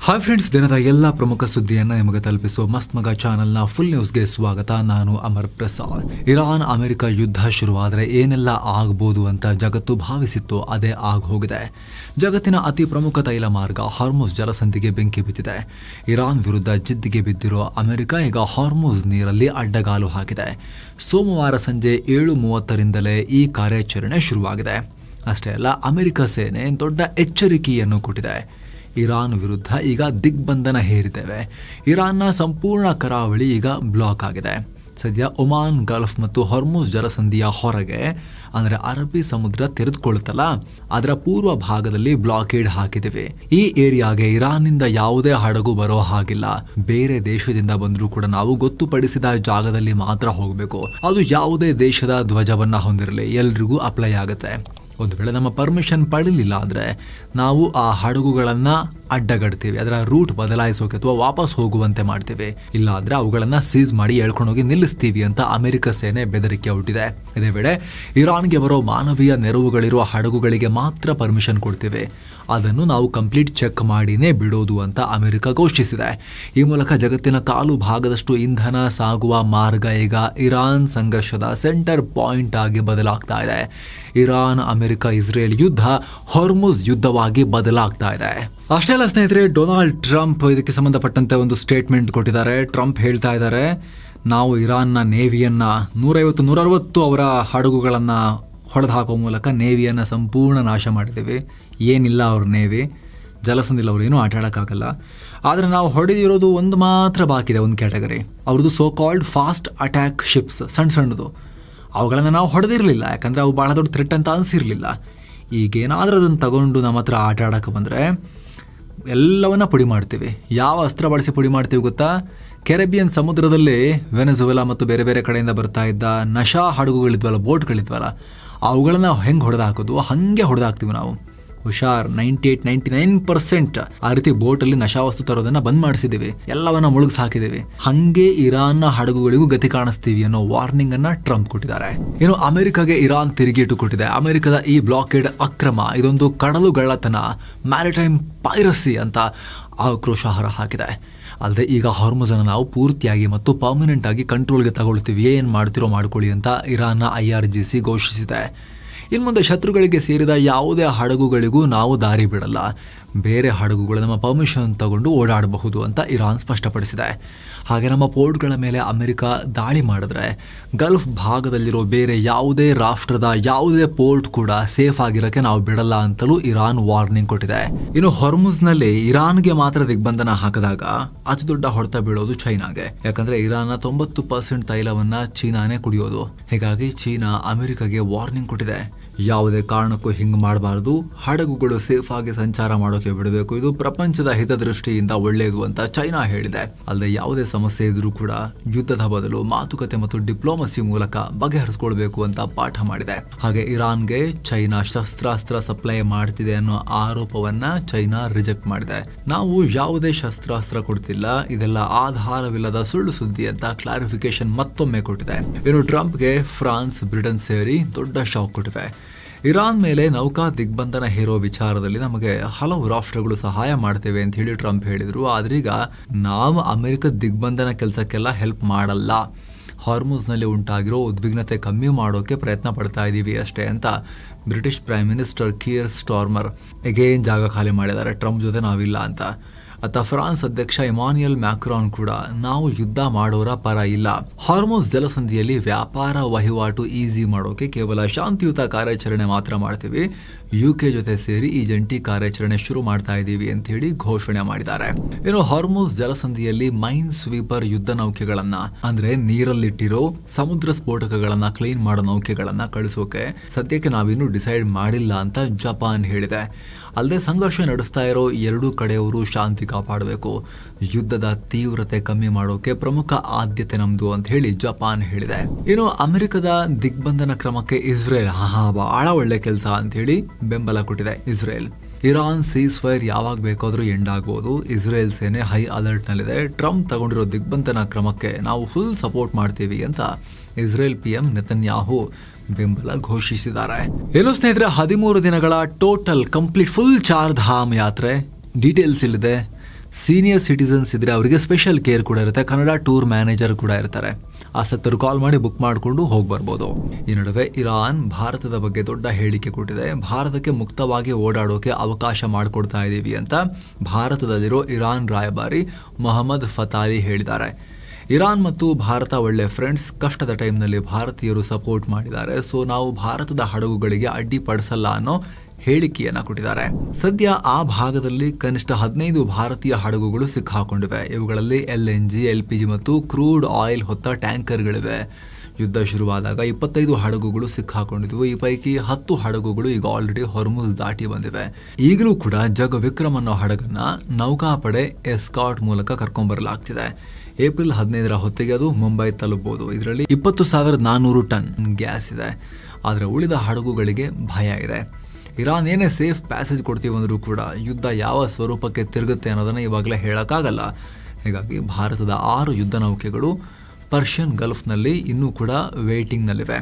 Hi friends, ದಿನದ ಎಲ್ಲ ಪ್ರಮುಖ ಸುದ್ದಿಯನ್ನು ನಿಮಗೆ ತಲುಪಿಸುವ ಮಸ್ತ್ ಮಗ ಚಾನೆಲ್ನ ಫುಲ್ ನ್ಯೂಸ್ಗೆ ಸ್ವಾಗತ. ನಾನು ಅಮರ್ ಪ್ರಸಾದ್. ಇರಾನ್ ಅಮೆರಿಕ ಯುದ್ಧ ಶುರುವಾದರೆ ಏನೆಲ್ಲ ಆಗ್ಬೋದು ಅಂತ ಜಗತ್ತು ಭಾವಿಸಿತ್ತು, ಅದೇ ಹೋಗಿದೆ. ಜಗತ್ತಿನ ಅತಿ ಪ್ರಮುಖ ತೈಲ ಮಾರ್ಗ ಹಾರ್ಮುಜ್ ಜಲಸಂಧಿಗೆ ಬೆಂಕಿ ಬಿದ್ದಿದೆ. ಇರಾನ್ ವಿರುದ್ಧ ಜಿದ್ದಿಗೆ ಬಿದ್ದಿರೋ ಅಮೆರಿಕ ಈಗ ಹಾರ್ಮುಜ್ ನೀರಲ್ಲಿ ಅಡ್ಡಗಾಲು ಹಾಕಿದೆ. ಸೋಮವಾರ ಸಂಜೆ 7:30ರಿಂದಲೇ ಈ ಕಾರ್ಯಾಚರಣೆ ಶುರುವಾಗಿದೆ. ಅಷ್ಟೇ ಅಲ್ಲ, ಅಮೆರಿಕ ಸೇನೆ ದೊಡ್ಡ ಎಚ್ಚರಿಕೆಯನ್ನು ಕೊಟ್ಟಿದೆ. ಇರಾನ್ ವಿರುದ್ಧ ಈಗ ದಿಗ್ಬಂಧನ ಹೇರಿದ್ದೇವೆ. ಇರಾನ್ನ ಸಂಪೂರ್ಣ ಕರಾವಳಿ ಈಗ ಬ್ಲಾಕ್ ಆಗಿದೆ. ಸದ್ಯ ಒಮಾನ್ ಗಲ್ಫ್ ಮತ್ತು ಹಾರ್ಮುಜ್ ಜಲಸಂಧಿಯ ಹೊರಗೆ ಅಂದರೆ ಅರಬ್ಬಿ ಸಮುದ್ರ ತೆರೆದುಕೊಳ್ಳುತ್ತಲ್ಲ, ಅದರ ಪೂರ್ವ ಭಾಗದಲ್ಲಿ ಬ್ಲಾಕೇಡ್ ಹಾಕಿದ್ದೇವೆ. ಈ ಏರಿಯಾಗೆ ಇರಾನ್ನಿಂದ ಯಾವುದೇ ಹಡಗು ಬರೋ ಹಾಗಿಲ್ಲ. ಬೇರೆ ದೇಶದಿಂದ ಬಂದರೂ ಕೂಡ ನಾವು ಗೊತ್ತುಪಡಿಸಿದ ಜಾಗದಲ್ಲಿ ಮಾತ್ರ ಹೋಗಬೇಕು. ಅದು ಯಾವುದೇ ದೇಶದ ಧ್ವಜವನ್ನ ಹೊಂದಿರಲಿ, ಎಲ್ರಿಗೂ ಅಪ್ಲೈ ಆಗುತ್ತೆ. ಒಂದು ವೇಳೆ ನಮ್ಮ ಪರ್ಮಿಷನ್ ಪಡೀಲಿಲ್ಲ ಅಂದರೆ ನಾವು ಆ ಹಡಗುಗಳನ್ನು ಅಡ್ಡಗಡ್ತೀವಿ, ಅದರ ರೂಟ್ ಬದಲಾಯಿಸೋಕೆ ಅಥವಾ ವಾಪಸ್ ಹೋಗುವಂತೆ ಮಾಡ್ತೀವಿ. ಇಲ್ಲ ಅಂದರೆ ಅವುಗಳನ್ನು ಸೀಸ್ ಮಾಡಿ ಎಳ್ಕೊಂಡೋಗಿ ನಿಲ್ಲಿಸ್ತೀವಿ ಅಂತ ಅಮೆರಿಕ ಸೇನೆ ಬೆದರಿಕೆ ಒಡ್ಡಿದೆ. ಇದೇ ವೇಳೆ ಇರಾನ್ಗೆ ಬರೋ ಮಾನವೀಯ ನೆರವುಗಳಿರುವ ಹಡಗುಗಳಿಗೆ ಮಾತ್ರ ಪರ್ಮಿಷನ್ ಕೊಡ್ತೀವಿ, ಅದನ್ನು ನಾವು ಕಂಪ್ಲೀಟ್ ಚೆಕ್ ಮಾಡಿನೇ ಬಿಡೋದು ಅಂತ ಅಮೆರಿಕ ಘೋಷಿಸಿದೆ. ಈ ಮೂಲಕ ಜಗತ್ತಿನ ಕಾಲು ಭಾಗದಷ್ಟು ಇಂಧನ ಸಾಗುವ ಮಾರ್ಗ ಈಗ ಇರಾನ್ ಸಂಘರ್ಷದ ಸೆಂಟರ್ ಪಾಯಿಂಟ್ ಆಗಿ ಬದಲಾಗ್ತಾ ಇದೆ. ಇರಾನ್ ಅಮೆರಿಕ ಇಸ್ರೇಲ್ ಯುದ್ಧ ಹಾರ್ಮುಜ್ ಯುದ್ಧವಾಗಿ ಬದಲಾಗ್ತಾ ಇದೆ. ಅಷ್ಟೇ ಅಲ್ಲ ಸ್ನೇಹಿತರೆ, ಡೊನಾಲ್ಡ್ ಟ್ರಂಪ್ ಇದಕ್ಕೆ ಸಂಬಂಧಪಟ್ಟಂತೆ ಒಂದು ಸ್ಟೇಟ್ಮೆಂಟ್ ಕೊಟ್ಟಿದ್ದಾರೆ. ಟ್ರಂಪ್ ಹೇಳ್ತಾ ಇದ್ದಾರೆ, ನಾವು ಇರಾನ್ನ ನೇವಿಯನ್ನ 150-160 ಅವರ ಹಡಗುಗಳನ್ನು ಹೊಡೆದು ಹಾಕೋ ಮೂಲಕ ನೇವಿಯನ್ನು ಸಂಪೂರ್ಣ ನಾಶ ಮಾಡಿದ್ದೀವಿ. ಏನಿಲ್ಲ ಅವ್ರ ನೇವಿ, ಜಲಸಂಧಿಲ್ಲ, ಅವ್ರು ಏನೂ ಆಟ ಆಡೋಕ್ಕಾಗಲ್ಲ. ಆದರೆ ನಾವು ಹೊಡೆದಿರೋದು ಒಂದು ಮಾತ್ರ ಬಾಕಿ ಇದೆ, ಒಂದು ಕ್ಯಾಟಗರಿ. ಅವ್ರದ್ದು so called fast attack ships, ಸಣ್ಣದು. ಅವುಗಳನ್ನು ನಾವು ಹೊಡೆದಿರಲಿಲ್ಲ, ಯಾಕಂದರೆ ಅವು ಭಾಳ ದೊಡ್ಡ ಥ್ರೆಟ್ ಅಂತ ಅನಿಸಿರಲಿಲ್ಲ. ಈಗೇನಾದರೂ ಅದನ್ನು ತಗೊಂಡು ನಮ್ಮ ಹತ್ರ ಆಟ ಆಡೋಕ್ಕೆ ಬಂದರೆ ಎಲ್ಲವನ್ನ ಪುಡಿ ಮಾಡ್ತೀವಿ. ಯಾವ ಅಸ್ತ್ರ ಬಳಸಿ ಪುಡಿ ಮಾಡ್ತೀವಿ ಗೊತ್ತಾ? ಕೆರೆಬಿಯನ್ ಸಮುದ್ರದಲ್ಲಿ ವೆನೆಜುವೆಲಾ ಮತ್ತು ಬೇರೆ ಬೇರೆ ಕಡೆಯಿಂದ ಬರ್ತಾ ಇದ್ದ ನಶಾ ಹಡಗುಗಳಿದ್ವಲ್ಲ, ಬೋಟ್ಗಳಿದ್ವಲ್ಲ, ಅವುಗಳನ್ನ ಹೆಂಗೆ ಹೊಡೆದು ಹಾಕೋದು ಹಾಗೆ ಹೊಡೆದು ಹಾಕ್ತೀವಿ ನಾವು. ಹುಷಾರ್, 98-99% ಆ ರೀತಿ ಬೋಟಲ್ಲಿ ನಶಾವಸ್ತು ತರೋದನ್ನ ಬಂದ್ ಮಾಡಿಸಿದ್ದೀವಿ, ಎಲ್ಲವನ್ನ ಮುಳುಗಿಸಿ ಹಾಕಿದ್ದೀವಿ. ಹಂಗೆ ಇರಾನ್ನ ಹಡಗುಗಳಿಗೂ ಗತಿ ಕಾಣಿಸ್ತೀವಿ ಅನ್ನೋ ವಾರ್ನಿಂಗ್ ಅನ್ನ ಟ್ರಂಪ್ ಕೊಟ್ಟಿದ್ದಾರೆ. ಇನ್ನು ಅಮೆರಿಕಾಗೆ ಇರಾನ್ ತಿರುಗೇಟು ಕೊಟ್ಟಿದೆ. ಅಮೆರಿಕದ ಈ ಬ್ಲಾಕೇಡ್ ಅಕ್ರಮ, ಇದೊಂದು ಕಡಲುಗಳ್ಳತನ, ಮ್ಯಾರಿಟೈಮ್ ಪೈರಸಿ ಅಂತ ಆಕ್ರೋಶ ಹಾಕಿದೆ. ಅಲ್ಲದೆ ಈಗ ಹಾರ್ಮುಜ್ ಅನ್ನು ನಾವು ಪೂರ್ತಿಯಾಗಿ ಮತ್ತು ಪರ್ಮನೆಂಟ್ ಆಗಿ ಕಂಟ್ರೋಲ್ಗೆ ತಗೊಳ್ತೀವಿ, ಏನ್ ಮಾಡ್ತಿರೋ ಮಾಡ್ಕೊಳ್ಳಿ ಅಂತ ಇರಾನ್ನ IRGC ಘೋಷಿಸಿದೆ. ಇನ್ನು ಮುಂದೆ ಶತ್ರುಗಳಿಗೆ ಸೇರಿದ ಯಾವುದೇ ಹಡಗುಗಳಿಗೂ ನಾವು ದಾರಿ ಬಿಡಲ್ಲ, ಬೇರೆ ಹಡಗುಗಳು ನಮ್ಮ ಪರ್ಮಿಷನ್ ತಗೊಂಡು ಓಡಾಡಬಹುದು ಅಂತ ಇರಾನ್ ಸ್ಪಷ್ಟಪಡಿಸಿದೆ. ಹಾಗೆ ನಮ್ಮ ಪೋರ್ಟ್ಗಳ ಮೇಲೆ ಅಮೆರಿಕ ದಾಳಿ ಮಾಡಿದ್ರೆ ಗಲ್ಫ್ ಭಾಗದಲ್ಲಿರೋ ಬೇರೆ ಯಾವುದೇ ರಾಷ್ಟ್ರದ ಯಾವುದೇ ಪೋರ್ಟ್ ಕೂಡ ಸೇಫ್ ಆಗಿರೋಕ್ಕೆ ನಾವು ಬಿಡಲ್ಲ ಅಂತಲೂ ಇರಾನ್ ವಾರ್ನಿಂಗ್ ಕೊಟ್ಟಿದೆ. ಇನ್ನು ಹಾರ್ಮುಜ್ನಲ್ಲಿ ಇರಾನ್ಗೆ ಮಾತ್ರ ದಿಗ್ಬಂಧನ ಹಾಕಿದಾಗ ಅತಿ ದೊಡ್ಡ ಹೊಡೆತ ಬೀಳೋದು ಚೈನಾಗೆ. ಯಾಕಂದ್ರೆ ಇರಾನ್ನ 90% ತೈಲವನ್ನ ಚೀನಾನೇ ಕುಡಿಯೋದು. ಹೀಗಾಗಿ ಚೀನಾ ಅಮೆರಿಕಗೆ ವಾರ್ನಿಂಗ್ ಕೊಟ್ಟಿದೆ, ಯಾವುದೇ ಕಾರಣಕ್ಕೂ ಹಿಂಗೆ ಮಾಡಬಾರದು, ಹಡಗುಗಳು ಸೇಫ್ ಆಗಿ ಸಂಚಾರ ಮಾಡೋಕೆ ಬಿಡಬೇಕು, ಇದು ಪ್ರಪಂಚದ ಹಿತದೃಷ್ಟಿಯಿಂದ ಒಳ್ಳೆಯದು ಅಂತ ಚೈನಾ ಹೇಳಿದೆ. ಅಲ್ಲದೆ ಯಾವುದೇ ಸಮಸ್ಯೆ ಇದ್ರೂ ಕೂಡ ಯುದ್ಧದ ಬದಲು ಮಾತುಕತೆ ಮತ್ತು ಡಿಪ್ಲೊಮಸಿ ಮೂಲಕ ಬಗೆಹರಿಸಿಕೊಳ್ಬೇಕು ಅಂತ ಪಾಠ ಮಾಡಿದೆ. ಹಾಗೆ ಇರಾನ್ಗೆ ಚೈನಾ ಶಸ್ತ್ರಾಸ್ತ್ರ ಸಪ್ಲೈ ಮಾಡ್ತಿದೆ ಅನ್ನೋ ಆರೋಪವನ್ನ ಚೈನಾ ರಿಜೆಕ್ಟ್ ಮಾಡಿದೆ. ನಾವು ಯಾವುದೇ ಶಸ್ತ್ರಾಸ್ತ್ರ ಕೊಡ್ತಿಲ್ಲ, ಇದೆಲ್ಲ ಆಧಾರವಿಲ್ಲದ ಸುಳ್ಳು ಸುದ್ದಿ ಅಂತ ಕ್ಲಾರಿಫಿಕೇಶನ್ ಮತ್ತೊಮ್ಮೆ ಕೊಟ್ಟಿದೆ. ಇನ್ನು ಟ್ರಂಪ್ಗೆ ಫ್ರಾನ್ಸ್, ಬ್ರಿಟನ್ ಸೇರಿ ದೊಡ್ಡ ಶಾಕ್ ಕೊಟ್ಟಿವೆ. ಇರಾನ್ ಮೇಲೆ ನೌಕಾ ದಿಗ್ಬಂಧನ ಹೇರೋ ವಿಚಾರದಲ್ಲಿ ನಮಗೆ ಹಲವು ರಾಷ್ಟ್ರಗಳು ಸಹಾಯ ಮಾಡ್ತೇವೆ ಅಂತ ಹೇಳಿ ಟ್ರಂಪ್ ಹೇಳಿದ್ರು. ಆದ್ರೀಗ ನಾವು ಅಮೆರಿಕ ದಿಗ್ಬಂಧನ ಕೆಲಸಕ್ಕೆಲ್ಲ ಹೆಲ್ಪ್ ಮಾಡಲ್ಲ, ಹಾರ್ಮುಜ್ನಲ್ಲಿ ಉಂಟಾಗಿರೋ ಉದ್ವಿಗ್ನತೆ ಕಮ್ಮಿ ಮಾಡೋಕೆ ಪ್ರಯತ್ನ ಪಡ್ತಾ ಇದ್ದೀವಿ ಅಷ್ಟೇ ಅಂತ British prime minister Keir Starmer again ಜಾಗ ಖಾಲಿ ಮಾಡಿದ್ದಾರೆ, ಟ್ರಂಪ್ ಜೊತೆ ನಾವಿಲ್ಲ ಅಂತ. ಅತ್ತ ಫ್ರಾನ್ಸ್ ಅಧ್ಯಕ್ಷ ಇಮಾನ್ಯುಯಲ್ ಮ್ಯಾಕ್ರಾನ್ ಕೂಡ ನಾವು ಯುದ್ಧ ಮಾಡೋರ ಪರ ಇಲ್ಲ, ಹಾರ್ಮುಜ್ ಜಲಸಂಧಿಯಲ್ಲಿ ವ್ಯಾಪಾರ ವಹಿವಾಟು ಈಸಿ ಮಾಡೋಕೆ ಕೇವಲ ಶಾಂತಿಯುತ ಕಾರ್ಯಾಚರಣೆ ಮಾತ್ರ ಮಾಡ್ತೀವಿ, UK ಜೊತೆ ಸೇರಿ ಈ ಜಂಟಿ ಕಾರ್ಯಾಚರಣೆ ಶುರು ಮಾಡ್ತಾ ಇದ್ದೀವಿ ಅಂತ ಹೇಳಿ ಘೋಷಣೆ ಮಾಡಿದ್ದಾರೆ. ಇನ್ನು ಹಾರ್ಮುಜ್ ಜಲಸಂಧಿಯಲ್ಲಿ ಮೈನ್ ಸ್ವೀಪರ್ ಯುದ್ಧ ನೌಕೆಗಳನ್ನ, ಅಂದ್ರೆ ನೀರಲ್ಲಿಟ್ಟಿರೋ ಸಮುದ್ರ ಸ್ಫೋಟಕಗಳನ್ನ ಕ್ಲೀನ್ ಮಾಡೋ ನೌಕೆಗಳನ್ನ ಕಳಿಸೋಕೆ ಸದ್ಯಕ್ಕೆ ನಾವಿನ್ನೂ ಡಿಸೈಡ್ ಮಾಡಿಲ್ಲ ಅಂತ ಜಪಾನ್ ಹೇಳಿದೆ. ಅಲ್ಲದೆ ಸಂಘರ್ಷ ನಡೆಸ್ತಾ ಇರೋ ಎರಡೂ ಕಡೆಯವರು ಶಾಂತಿ ಕಾಪಾಡಬೇಕು, ಯುದ್ಧದ ತೀವ್ರತೆ ಕಮ್ಮಿ ಮಾಡೋಕೆ ಪ್ರಮುಖ ಆದ್ಯತೆ ನಮ್ದು ಅಂತ ಹೇಳಿ ಜಪಾನ್ ಹೇಳಿದೆ. ಇನ್ನು ಅಮೆರಿಕದ ದಿಗ್ಬಂಧನ ಕ್ರಮಕ್ಕೆ ಇಸ್ರೇಲ್ ಬಹಳ ಒಳ್ಳೆ ಕೆಲಸ ಅಂತ ಹೇಳಿ ಬೆಂಬಲ ಕೊಟ್ಟಿದೆ. ಇಸ್ರೇಲ್ ಇರಾನ್ ಸೀಸ್ ಫೈರ್ ಯಾವಾಗ ಬೇಕಾದ್ರೂ ಎಂಡ್ ಆಗ್ಬೋದು, ಇಸ್ರೇಲ್ ಸೇನೆ ಹೈ ಅಲರ್ಟ್ ನಲ್ಲಿದೆ, ಟ್ರಂಪ್ ತಗೊಂಡಿರೋ ದಿಗ್ಬಂಧನ ಕ್ರಮಕ್ಕೆ ನಾವು ಫುಲ್ ಸಪೋರ್ಟ್ ಮಾಡ್ತೀವಿ ಅಂತ ಇಸ್ರೇಲ್ PM ನೆತನ್ಯಾಹು ಬೆಂಬಲ ಘೋಷಿಸಿದ್ದಾರೆ. ಏನು ಸ್ನೇಹಿತರೆ, 13 ದಿನಗಳ total complete full Char Dham ಯಾತ್ರೆ ಡೀಟೇಲ್ಸ್ ಇಲ್ಲಿದೆ. ಸೀನಿಯರ್ ಸಿಟಿಸನ್ಸ್ ಇದ್ರೆ ಅವರಿಗೆ ಸ್ಪೆಷಲ್ ಕೇರ್ ಕೂಡ ಇರುತ್ತೆ. ಕನ್ನಡ ಟೂರ್ ಮ್ಯಾನೇಜರ್ ಕೂಡ ಇರ್ತಾರೆ. ಆಸಕ್ತರು ಕಾಲ್ ಮಾಡಿ ಬುಕ್ ಮಾಡಿಕೊಂಡು ಹೋಗಿ ಬರ್ಬೋದು. ಈ ನಡುವೆ ಇರಾನ್ ಭಾರತದ ಬಗ್ಗೆ ದೊಡ್ಡ ಹೇಳಿಕೆ ಕೊಟ್ಟಿದೆ. ಭಾರತಕ್ಕೆ ಮುಕ್ತವಾಗಿ ಓಡಾಡೋಕೆ ಅವಕಾಶ ಮಾಡಿಕೊಡ್ತಾ ಇದ್ದೀವಿ ಅಂತ ಭಾರತದಲ್ಲಿರೋ ಇರಾನ್ ರಾಯಭಾರಿ ಮೊಹಮ್ಮದ್ ಫತಾಲಿ ಹೇಳಿದ್ದಾರೆ. ಇರಾನ್ ಮತ್ತು ಭಾರತ ಒಳ್ಳೆ ಫ್ರೆಂಡ್ಸ್. ಕಷ್ಟದ ಟೈಮ್ನಲ್ಲಿ ಭಾರತೀಯರು ಸಪೋರ್ಟ್ ಮಾಡಿದ್ದಾರೆ. ಸೊ ನಾವು ಭಾರತದ ಹಡಗುಗಳಿಗೆ ಅಡ್ಡಿಪಡಿಸಲ್ಲ ಅನ್ನೋ ಹೇಳಿಕೆಯನ್ನ ಕೊಟ್ಟಿದ್ದಾರೆ. ಸದ್ಯ ಆ ಭಾಗದಲ್ಲಿ ಕನಿಷ್ಠ 15 ಭಾರತೀಯ ಹಡಗುಗಳು ಸಿಕ್ಕಾಕೊಂಡಿವೆ. ಇವುಗಳಲ್ಲಿ LNG, LPG ಮತ್ತು ಕ್ರೂಡ್ ಆಯಿಲ್ ಹೊತ್ತ ಟ್ಯಾಂಕರ್ಗಳಿವೆ. ಯುದ್ಧ ಶುರುವಾದಾಗ 25 ಹಡಗುಗಳು ಸಿಕ್ಕಾಕೊಂಡಿದ್ವು. ಈ ಪೈಕಿ 10 ಹಡಗುಗಳು ಈಗ ಆಲ್ರೆಡಿ ಹೊರ್ಮುಜ್ ದಾಟಿ ಬಂದಿವೆ. ಈಗಲೂ ಕೂಡ ಜಗ್ ವಿಕ್ರಮ್ ಅನ್ನೋ ಹಡಗನ್ನ ನೌಕಾಪಡೆ ಎಸ್ಕಾಟ್ ಮೂಲಕ ಕರ್ಕೊಂಡ್ಬರಲಾಗ್ತಿದೆ. ಏಪ್ರಿಲ್ 15ರ ಹೊತ್ತಿಗೆ ಅದು ಮುಂಬೈ ತಲುಪಬಹುದು. ಇದರಲ್ಲಿ 20,400 ಟನ್ ಗ್ಯಾಸ್ ಇದೆ. ಆದರೆ ಉಳಿದ ಹಡಗುಗಳಿಗೆ ಭಯ ಇದೆ. ಇರಾನ್ ಏನೇ ಸೇಫ್ ಪ್ಯಾಸೇಜ್ ಕೊಡ್ತೀವಿ ಅಂದರೂ ಕೂಡ ಯುದ್ಧ ಯಾವ ಸ್ವರೂಪಕ್ಕೆ ತಿರುಗುತ್ತೆ ಅನ್ನೋದನ್ನು ಇವಾಗಲೇ ಹೇಳೋಕ್ಕಾಗಲ್ಲ. ಹೀಗಾಗಿ ಭಾರತದ 6 ಯುದ್ಧ ನೌಕೆಗಳು ಪರ್ಷಿಯನ್ ಗಲ್ಫ್ನಲ್ಲಿ ಇನ್ನೂ ಕೂಡ ವೇಟಿಂಗ್ನಲ್ಲಿವೆ.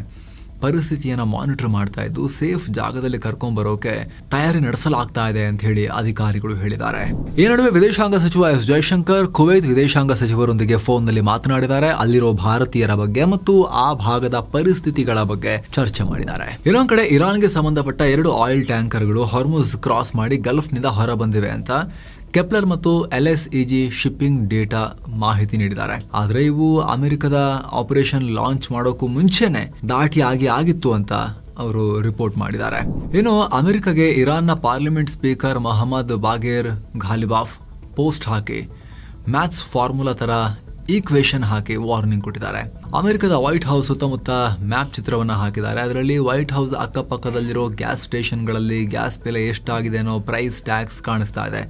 ಪರಿಸ್ಥಿತಿಯನ್ನು ಮಾನಿಟರ್ ಮಾಡ್ತಾ ಇದ್ದು ಸೇಫ್ ಜಾಗದಲ್ಲಿ ಕರ್ಕೊಂಡ್ಬರೋಕೆ ತಯಾರಿ ನಡೆಸಲಾಗ್ತಾ ಇದೆ ಅಂತ ಹೇಳಿ ಅಧಿಕಾರಿಗಳು ಹೇಳಿದ್ದಾರೆ. ಈ ನಡುವೆ ವಿದೇಶಾಂಗ ಸಚಿವ ಎಸ್ ಜಯಶಂಕರ್ ಕುವೈತ್ ವಿದೇಶಾಂಗ ಸಚಿವರೊಂದಿಗೆ ಫೋನ್ನಲ್ಲಿ ಮಾತನಾಡಿದ್ದಾರೆ. ಅಲ್ಲಿರೋ ಭಾರತೀಯರ ಬಗ್ಗೆ ಮತ್ತು ಆ ಭಾಗದ ಪರಿಸ್ಥಿತಿಗಳ ಬಗ್ಗೆ ಚರ್ಚೆ ಮಾಡಿದ್ದಾರೆ. ಇನ್ನೊಂದ್ ಕಡೆ ಇರಾನ್ಗೆ ಸಂಬಂಧಪಟ್ಟ 2 ಆಯಿಲ್ ಟ್ಯಾಂಕರ್ಗಳು ಹೊರ್ಮುಜ್ ಕ್ರಾಸ್ ಮಾಡಿ ಗಲ್ಫ್ನಿಂದ ಹೊರ ಬಂದಿವೆ ಅಂತ ಕೆಪ್ಲರ್ ಮತ್ತು LSEG ಶಿಪ್ಪಿಂಗ್ ಡೇಟಾ ಮಾಹಿತಿ ನೀಡಿದ್ದಾರೆ. ಆದ್ರೆ ಇವು ಅಮೆರಿಕದ ಆಪರೇಷನ್ ಲಾಂಚ್ ಮಾಡೋಕ್ಕೂ ಮುಂಚೆನೆ ದಾಟಿ ಆಗಿತ್ತು ಅಂತ ಅವರು ರಿಪೋರ್ಟ್ ಮಾಡಿದ್ದಾರೆ. ಇನ್ನು ಅಮೆರಿಕಗೆ ಇರಾನ್ನ ಪಾರ್ಲಿಮೆಂಟ್ ಸ್ಪೀಕರ್ ಮೊಹಮ್ಮದ್ ಬಾಗೇರ್ ಘಾಲಿಬಾಫ್ ಪೋಸ್ಟ್ ಹಾಕಿ ಮ್ಯಾಥ್ಸ್ ಫಾರ್ಮುಲಾ ತರ ಈಕ್ವೇಶನ್ ಹಾಕಿ ವಾರ್ನಿಂಗ್ ಕೊಟ್ಟಿದ್ದಾರೆ. ಅಮೆರಿಕದ ವೈಟ್ ಹೌಸ್ ಸುತ್ತಮುತ್ತ ಮ್ಯಾಪ್ ಚಿತ್ರವನ್ನ ಹಾಕಿದ್ದಾರೆ. ಅದರಲ್ಲಿ ವೈಟ್ ಹೌಸ್ ಅಕ್ಕಪಕ್ಕದಲ್ಲಿರೋ ಗ್ಯಾಸ್ ಸ್ಟೇಷನ್ಗಳಲ್ಲಿ ಗ್ಯಾಸ್ ಬೆಲೆ ಎಷ್ಟಾಗಿದೆ ಅನ್ನೋ ಪ್ರೈಸ್ ಟ್ಯಾಕ್ಸ್ ಕಾಣಿಸ್ತಾ ಇದೆ.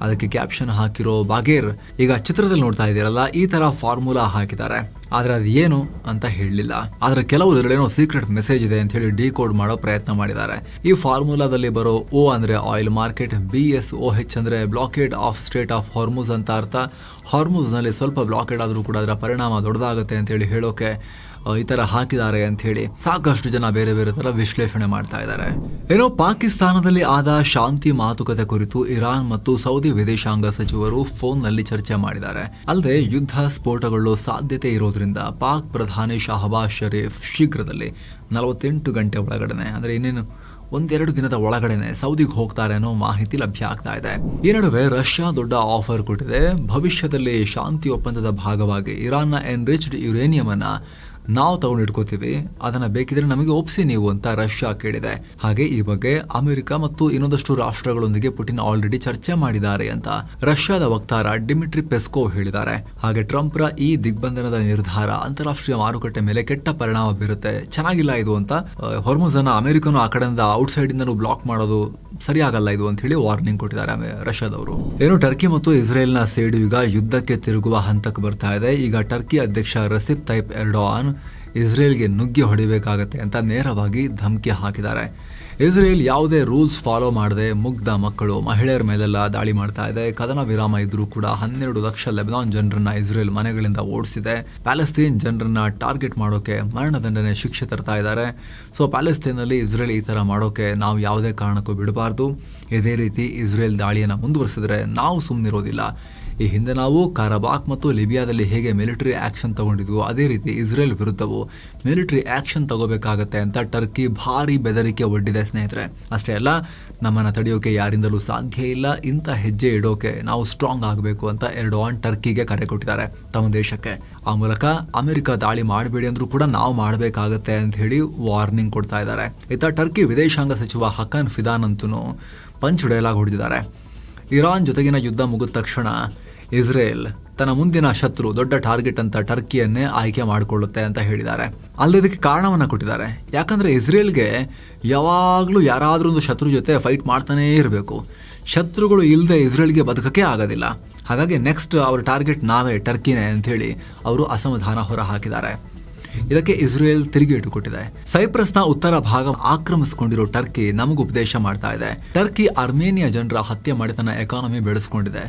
ಅದಕ್ಕೆ ಕ್ಯಾಪ್ಷನ್ ಹಾಕಿರೋ ಬಾಗೇರ್ ಈಗ ಚಿತ್ರದಲ್ಲಿ ನೋಡ್ತಾ ಇದ್ದೀರಲ್ಲ, ಈ ತರ ಫಾರ್ಮುಲಾ ಹಾಕಿದ್ದಾರೆ. ಆದ್ರೆ ಅದು ಏನು ಅಂತ ಹೇಳಲಿಲ್ಲ. ಆದ್ರೆ ಕೆಲವರು ಇದರಲ್ಲೇನೋ ಸೀಕ್ರೆಟ್ ಮೆಸೇಜ್ ಇದೆ ಅಂತ ಹೇಳಿ ಡಿಕೋಡ್ ಮಾಡೋ ಪ್ರಯತ್ನ ಮಾಡಿದ್ದಾರೆ. ಈ ಫಾರ್ಮುಲಾದಲ್ಲಿ ಬರೋ O ಅಂದ್ರೆ ಆಯಿಲ್ ಮಾರ್ಕೆಟ್, BSOH ಅಂದ್ರೆ blockade of straight of Hormuz ಅಂತ ಅರ್ಥ. ಹಾರ್ಮುಜ್ ನಲ್ಲಿ ಸ್ವಲ್ಪ ಬ್ಲಾಕೇಡ್ ಆದ್ರೂ ಕೂಡ ಅದರ ಪರಿಣಾಮ ದೊಡ್ಡದಾಗುತ್ತೆ ಅಂತ ಹೇಳಿ ಹೇಳೋಕೆ ಈ ತರ ಹಾಕಿದ್ದಾರೆ ಅಂತ ಹೇಳಿ ಸಾಕಷ್ಟು ಜನ ಬೇರೆ ಬೇರೆ ತರ ವಿಶ್ಲೇಷಣೆ ಮಾಡ್ತಾ ಇದ್ದಾರೆ. ಏನೋ ಪಾಕಿಸ್ತಾನದಲ್ಲಿ ಆದ ಶಾಂತಿ ಮಾತುಕತೆ ಕುರಿತು ಇರಾನ್ ಮತ್ತು ಸೌದಿ ವಿದೇಶಾಂಗ ಸಚಿವರು ಫೋನ್ ನಲ್ಲಿ ಚರ್ಚೆ ಮಾಡಿದ್ದಾರೆ. ಅಲ್ಲದೆ ಯುದ್ಧ ಸ್ಫೋಟಗೊಳ್ಳೋ ಸಾಧ್ಯತೆ ಇರೋದ್ರಿಂದ ಪಾಕ್ ಪ್ರಧಾನಿ ಶಹಬಾಜ್ ಶರೀಫ್ ಶೀಘ್ರದಲ್ಲಿ 48 ಗಂಟೆ ಒಳಗಡೆ ಅಂದ್ರೆ ಇನ್ನೇನು 1-2 ದಿನದ ಒಳಗಡೆನೆ ಸೌದಿಗೆ ಹೋಗ್ತಾರೆ ಅನ್ನೋ ಮಾಹಿತಿ ಲಭ್ಯ ಆಗ್ತಾ ಇದೆ. ಈ ನಡುವೆ ರಷ್ಯಾ ದೊಡ್ಡ ಆಫರ್ ಕೊಟ್ಟಿದೆ. ಭವಿಷ್ಯದಲ್ಲಿ ಶಾಂತಿ ಒಪ್ಪಂದದ ಭಾಗವಾಗಿ ಇರಾನ್ನ ಎನ್ರಿಚ್ಡ್ ಯುರೇನಿಯಂ ಅನ್ನ ನಾವು ತಗೊಂಡಿಟ್ಕೋತೀವಿ, ಅದನ್ನ ಬೇಕಿದ್ರೆ ನಮಗೆ ಒಪ್ಸಿ ನೀವು ಅಂತ ರಷ್ಯಾ ಕೇಳಿದೆ. ಹಾಗೆ ಈ ಬಗ್ಗೆ ಅಮೆರಿಕ ಮತ್ತು ಇನ್ನೊಂದಷ್ಟು ರಾಷ್ಟ್ರಗಳೊಂದಿಗೆ ಪುಟಿನ್ ಆಲ್ರೆಡಿ ಚರ್ಚೆ ಮಾಡಿದ್ದಾರೆ ಅಂತ ರಷ್ಯಾದ ವಕ್ತಾರ ಡಿಮಿಟ್ರಿ ಪೆಸ್ಕೋವ್ ಹೇಳಿದ್ದಾರೆ. ಹಾಗೆ ಟ್ರಂಪ್ರ ಈ ದಿಗ್ಬಂಧನದ ನಿರ್ಧಾರ ಅಂತಾರಾಷ್ಟ್ರೀಯ ಮಾರುಕಟ್ಟೆ ಮೇಲೆ ಕೆಟ್ಟ ಪರಿಣಾಮ ಬೀರುತ್ತೆ, ಚೆನ್ನಾಗಿಲ್ಲ ಇದು ಅಂತ. ಹೊರ್ಮುಜ್ ಅನ್ನ ಅಮೆರಿಕನು ಆ ಕಡೆಯಿಂದ ಔಟ್ಸೈಡ್ ಇಂದನೂ ಬ್ಲಾಕ್ ಮಾಡೋದು ಸರಿಯಾಗಲ್ಲ ಇದು ಅಂತ ಹೇಳಿ ವಾರ್ನಿಂಗ್ ಕೊಟ್ಟಿದ್ದಾರೆ ರಷ್ಯಾದವರು. ಏನು ಟರ್ಕಿ ಮತ್ತು ಇಸ್ರೇಲ್ನ ಸೇಡು ಈಗ ಯುದ್ಧಕ್ಕೆ ತಿರುಗುವ ಹಂತಕ್ಕೆ ಬರ್ತಾ ಇದೆ. ಈಗ ಟರ್ಕಿ ಅಧ್ಯಕ್ಷ ರೆಸಿಪ್ ತೈಪ್ ಎರ್ಡೋಆನ್ ಇಸ್ರೇಲ್ಗೆ ನುಗ್ಗಿ ಹೊಡಿಬೇಕಾಗತ್ತೆ ಅಂತ ನೇರವಾಗಿ ಧಮಕಿ ಹಾಕಿದ್ದಾರೆ. ಇಸ್ರೇಲ್ ಯಾವುದೇ ರೂಲ್ಸ್ ಫಾಲೋ ಮಾಡದೆ ಮುಗ್ಧ ಮಕ್ಕಳು, ಮಹಿಳೆಯರ ಮೇಲೆಲ್ಲ ದಾಳಿ ಮಾಡ್ತಾ ಇದೆ. ಕದನ ವಿರಾಮ ಇದ್ರೂ ಕೂಡ 12 ಲಕ್ಷ ಲೆಬನಾನ್ ಜನರನ್ನ ಇಸ್ರೇಲ್ ಮನೆಗಳಿಂದ ಓಡಿಸಿದೆ. ಪ್ಯಾಲೆಸ್ತೀನ್ ಜನರನ್ನ ಟಾರ್ಗೆಟ್ ಮಾಡೋಕೆ ಮರಣದಂಡನೆ ಶಿಕ್ಷೆ ತರ್ತಾ ಇದ್ದಾರೆ. ಸೊ ಪ್ಯಾಲೆಸ್ತೀನಲ್ಲಿ ಇಸ್ರೇಲ್ ಈ ತರ ಮಾಡೋಕೆ ನಾವು ಯಾವುದೇ ಕಾರಣಕ್ಕೂ ಬಿಡಬಾರ್ದು. ಇದೇ ರೀತಿ ಇಸ್ರೇಲ್ ದಾಳಿಯನ್ನು ಮುಂದುವರಿಸಿದ್ರೆ ನಾವು ಸುಮ್ಮನಿರೋದಿಲ್ಲ. ಈ ಹಿಂದೆ ನಾವು ಕಾರಾಬಾಕ್ ಮತ್ತು ಲಿಬಿಯಾದಲ್ಲಿ ಹೇಗೆ ಮಿಲಿಟರಿ ಆಕ್ಷನ್ ತಗೊಂಡಿದ್ವು, ಅದೇ ರೀತಿ ಇಸ್ರೇಲ್ ವಿರುದ್ಧವೂ ಮಿಲಿಟರಿ ಆಕ್ಷನ್ ತಗೋಬೇಕಾಗತ್ತೆ ಅಂತ ಟರ್ಕಿ ಭಾರಿ ಬೆದರಿಕೆ ಒಡ್ಡಿದೆ ಸ್ನೇಹಿತರೆ. ಅಷ್ಟೇ ಅಲ್ಲ, ನಮ್ಮನ್ನ ತಡೆಯೋಕೆ ಯಾರಿಂದಲೂ ಸಾಧ್ಯ ಇಲ್ಲ, ಇಂಥ ಹೆಜ್ಜೆ ಇಡೋಕೆ ನಾವು ಸ್ಟ್ರಾಂಗ್ ಆಗಬೇಕು ಅಂತ ಎರ್ಡೋಆನ್ ಟರ್ಕಿಗೆ ಕರೆ ಕೊಟ್ಟಿದ್ದಾರೆ ತಮ್ಮ ದೇಶಕ್ಕೆ. ಆ ಮೂಲಕ ಅಮೆರಿಕ ದಾಳಿ ಮಾಡಬೇಡಿ ಅಂದ್ರೂ ಕೂಡ ನಾವು ಮಾಡಬೇಕಾಗತ್ತೆ ಅಂತ ಹೇಳಿ ವಾರ್ನಿಂಗ್ ಕೊಡ್ತಾ ಇದ್ದಾರೆ. ಇತ್ತ ಟರ್ಕಿ ವಿದೇಶಾಂಗ ಸಚಿವ ಹಕನ್ ಫಿದಾನ್ ಅಂತೂ ಪಂಚ್ ಡೈಲಾಗ್ ಹೊಡೆದಿದ್ದಾರೆ. ಇರಾನ್ ಜೊತೆಗಿನ ಯುದ್ಧ ಮುಗಿದ ತಕ್ಷಣ ಇಸ್ರೇಲ್ ತನ್ನ ಮುಂದಿನ ಶತ್ರು, ದೊಡ್ಡ ಟಾರ್ಗೆಟ್ ಅಂತ ಟರ್ಕಿಯನ್ನೇ ಆಯ್ಕೆ ಮಾಡಿಕೊಳ್ಳುತ್ತೆ ಅಂತ ಹೇಳಿದ್ದಾರೆ. ಅಲ್ಲಿ ಇದಕ್ಕೆ ಕಾರಣವನ್ನ ಕೊಟ್ಟಿದ್ದಾರೆ. ಯಾಕಂದ್ರೆ ಇಸ್ರೇಲ್ಗೆ ಯಾವಾಗಲೂ ಯಾರಾದ್ರೂ ಒಂದು ಶತ್ರು ಜೊತೆ ಫೈಟ್ ಮಾಡ್ತಾನೇ ಇರಬೇಕು. ಶತ್ರುಗಳು ಇಲ್ಲದೆ ಇಸ್ರೇಲ್ಗೆ ಬದುಕಕ್ಕೆ ಆಗೋದಿಲ್ಲ. ಹಾಗಾಗಿ ನೆಕ್ಸ್ಟ್ ಅವ್ರ ಟಾರ್ಗೆಟ್ ನಾವೇ, ಟರ್ಕಿನೇ ಅಂತ ಹೇಳಿ ಅವರು ಅಸಮಾಧಾನ ಹೊರ ಹಾಕಿದ್ದಾರೆ. ಇದಕ್ಕೆ ಇಸ್ರೇಲ್ ತಿರುಗೇಟು ಕೊಟ್ಟಿದೆ. ಸೈಪ್ರಸ್ನ ಉತ್ತರ ಭಾಗ ಆಕ್ರಮಿಸಿಕೊಂಡಿರೋ ಟರ್ಕಿ ನಮಗೂ ಉಪದೇಶ ಮಾಡ್ತಾ ಇದೆ. ಟರ್ಕಿ ಅರ್ಮೇನಿಯಾ ಜನರ ಹತ್ಯೆ ಮಾಡಿ ತನ್ನ ಎಕಾನಮಿ ಬೆಳೆಸ್ಕೊಂಡಿದೆ.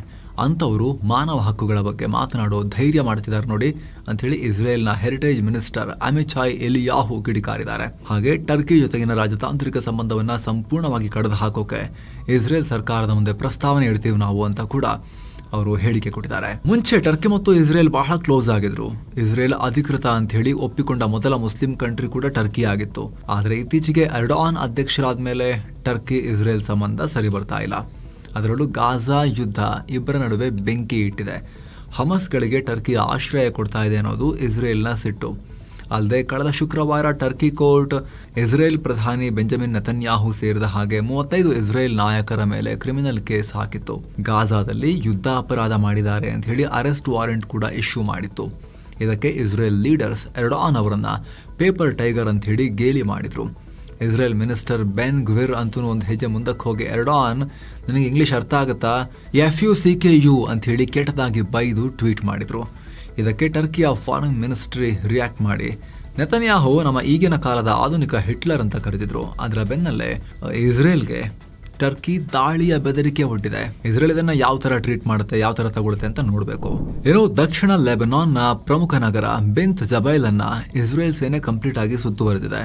ಅಂತವರು ಮಾನವ ಹಕ್ಕುಗಳ ಬಗ್ಗೆ ಮಾತನಾಡೋ ಧೈರ್ಯ ಮಾಡ್ತಿದ್ದಾರೆ ನೋಡಿ ಅಂತ ಹೇಳಿ ಇಸ್ರೇಲ್ನ ಹೆರಿಟೇಜ್ ಮಿನಿಸ್ಟರ್ ಅಮಿಚಾಯ್ ಎಲಿಯಾಹು ಕಿಡಿಕಾರಿದ್ದಾರೆ. ಹಾಗೆ ಟರ್ಕಿ ಜೊತೆಗಿನ ರಾಜತಾಂತ್ರಿಕ ಸಂಬಂಧವನ್ನ ಸಂಪೂರ್ಣವಾಗಿ ಕಡಿದು ಹಾಕೋಕೆ ಇಸ್ರೇಲ್ ಸರ್ಕಾರದ ಮುಂದೆ ಪ್ರಸ್ತಾವನೆ ಇಡ್ತೀವಿ ನಾವು ಅಂತ ಕೂಡ ಅವರು ಹೇಳಿಕೆ ಕೊಟ್ಟಿದ್ದಾರೆ. ಮುಂಚೆ ಟರ್ಕಿ ಮತ್ತು ಇಸ್ರೇಲ್ ಬಹಳ ಕ್ಲೋಸ್ ಆಗಿದ್ರು. ಇಸ್ರೇಲ್ ಅಧಿಕೃತ ಅಂತ ಹೇಳಿ ಒಪ್ಪಿಕೊಂಡ ಮೊದಲ ಮುಸ್ಲಿಂ ಕಂಟ್ರಿ ಕೂಡ ಟರ್ಕಿ ಆಗಿತ್ತು. ಆದರೆ ಇತ್ತೀಚೆಗೆ ಎರ್ಡೋಆನ್ ಅಧ್ಯಕ್ಷರಾದ ಮೇಲೆ ಟರ್ಕಿ ಇಸ್ರೇಲ್ ಸಂಬಂಧ ಸರಿ ಬರ್ತಾ ಇಲ್ಲ. ಅದರಲ್ಲೂ ಗಾಜಾ ಯುದ್ಧ ಇಬ್ಬರ ನಡುವೆ ಬೆಂಕಿ ಇಟ್ಟಿದೆ. ಹಮಸ್ಗಳಿಗೆ ಟರ್ಕಿ ಆಶ್ರಯ ಕೊಡ್ತಾ ಇದೆ ಅನ್ನೋದು ಇಸ್ರೇಲ್ನ ಸಿಟ್ಟು. ಅಲ್ಲದೆ ಕಳೆದ ಶುಕ್ರವಾರ ಟರ್ಕಿ ಕೋರ್ಟ್ ಇಸ್ರೇಲ್ ಪ್ರಧಾನಿ ಬೆಂಜಮಿನ್ ನೆತನ್ಯಾಹು ಸೇರಿದ ಹಾಗೆ 35 ಇಸ್ರೇಲ್ ನಾಯಕರ ಮೇಲೆ ಕ್ರಿಮಿನಲ್ ಕೇಸ್ ಹಾಕಿತ್ತು. ಗಾಜಾದಲ್ಲಿ ಯುದ್ಧ ಅಪರಾಧ ಮಾಡಿದ್ದಾರೆ ಅಂತ ಹೇಳಿ ಅರೆಸ್ಟ್ ವಾರೆಂಟ್ ಕೂಡ ಇಶ್ಯೂ ಮಾಡಿತ್ತು. ಇದಕ್ಕೆ ಇಸ್ರೇಲ್ ಲೀಡರ್ಸ್ ಎರ್ಡೋಆನ್ ಅವರನ್ನ ಪೇಪರ್ ಟೈಗರ್ ಅಂತ ಹೇಳಿ ಗೇಲಿ ಮಾಡಿದ್ರು. ಇಸ್ರೇಲ್ ಮಿನಿಸ್ಟರ್ ಬೆನ್ ಗ್ವಿರ್ ಅಂತೂ ಒಂದು ಹೆಜ್ಜೆ ಮುಂದಕ್ಕೆ ಹೋಗಿ ಎರ್ಡೋಆನ್, ನನಗೆ ಇಂಗ್ಲಿಷ್ ಅರ್ಥ ಆಗುತ್ತಾ, FUCKU ಅಂತ ಹೇಳಿ ಕೆಟ್ಟದಾಗಿ ಬೈದು ಟ್ವೀಟ್ ಮಾಡಿದ್ರು. ಇದಕ್ಕೆ ಟರ್ಕಿಯ ಫಾರಿನ್ ಮಿನಿಸ್ಟ್ರಿ ರಿಯಾಕ್ಟ್ ಮಾಡಿ ನೆತನ್ಯಾಹು ನಮ್ಮ ಈಗಿನ ಕಾಲದ ಆಧುನಿಕ ಹಿಟ್ಲರ್ ಅಂತ ಕರೆದಿದ್ರು. ಅದರ ಬೆನ್ನಲ್ಲೇ ಇಸ್ರೇಲ್ಗೆ ಟರ್ಕಿ ದಾಳಿಯ ಬೆದರಿಕೆ ಒಡ್ಡಿದೆ. ಇಸ್ರೇಲ್ ಇದನ್ನ ಯಾವ ತರ ಟ್ರೀಟ್ ಮಾಡುತ್ತೆ, ಯಾವ ತರ ತಗೊಳುತ್ತೆ ಅಂತ ನೋಡಬೇಕು. ಏನೋ ದಕ್ಷಿಣ ಲೆಬನಾನ್ನ ಪ್ರಮುಖ ನಗರ ಬೆಂತ್ ಜಬೈಲ್ ಅನ್ನ ಇಸ್ರೇಲ್ ಸೇನೆ ಕಂಪ್ಲೀಟ್ ಆಗಿ ಸುತ್ತುವರೆದಿದೆ.